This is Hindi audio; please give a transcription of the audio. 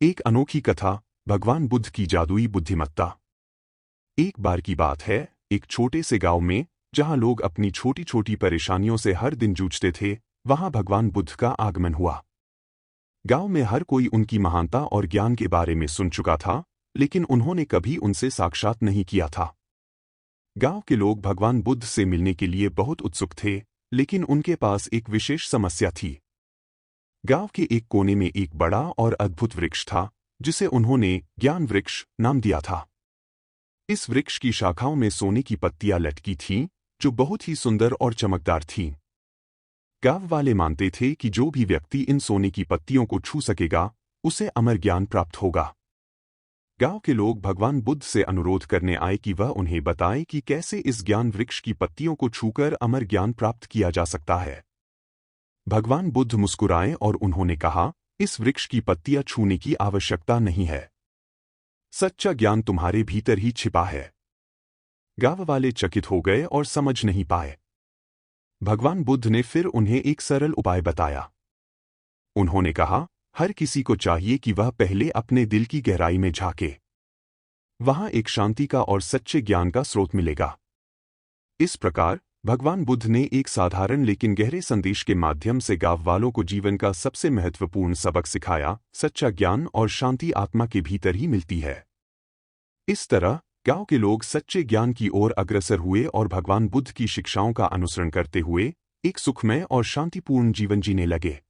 एक अनोखी कथा, भगवान बुद्ध की जादुई बुद्धिमत्ता। एक बार की बात है, एक छोटे से गांव में, जहां लोग अपनी छोटी छोटी परेशानियों से हर दिन जूझते थे, वहां भगवान बुद्ध का आगमन हुआ। गांव में हर कोई उनकी महानता और ज्ञान के बारे में सुन चुका था, लेकिन उन्होंने कभी उनसे साक्षात नहीं किया था। गांव के लोग भगवान बुद्ध से मिलने के लिए बहुत उत्सुक थे, लेकिन उनके पास एक विशेष समस्या थी। गांव के एक कोने में एक बड़ा और अद्भुत वृक्ष था, जिसे उन्होंने ज्ञान वृक्ष नाम दिया था। इस वृक्ष की शाखाओं में सोने की पत्तियां लटकी थीं, जो बहुत ही सुंदर और चमकदार थीं। गांव वाले मानते थे कि जो भी व्यक्ति इन सोने की पत्तियों को छू सकेगा, उसे अमर ज्ञान प्राप्त होगा। गांव के लोग भगवान बुद्ध से अनुरोध करने आए कि वह उन्हें बताएं कि कैसे इस ज्ञान वृक्ष की पत्तियों को छूकर अमर ज्ञान प्राप्त किया जा सकता है। भगवान बुद्ध मुस्कुराए और उन्होंने कहा, इस वृक्ष की पत्तियां छूने की आवश्यकता नहीं है। सच्चा ज्ञान तुम्हारे भीतर ही छिपा है। गांव वाले चकित हो गए और समझ नहीं पाए। भगवान बुद्ध ने फिर उन्हें एक सरल उपाय बताया। उन्होंने कहा, हर किसी को चाहिए कि वह पहले अपने दिल की गहराई में झांके। वहां एक शांति का और सच्चे ज्ञान का स्रोत मिलेगा। इस प्रकार भगवान बुद्ध ने एक साधारण लेकिन गहरे संदेश के माध्यम से गांव वालों को जीवन का सबसे महत्वपूर्ण सबक सिखाया, सच्चा ज्ञान और शांति आत्मा के भीतर ही मिलती है। इस तरह गांव के लोग सच्चे ज्ञान की ओर अग्रसर हुए और भगवान बुद्ध की शिक्षाओं का अनुसरण करते हुए एक सुखमय और शांतिपूर्ण जीवन जीने लगे।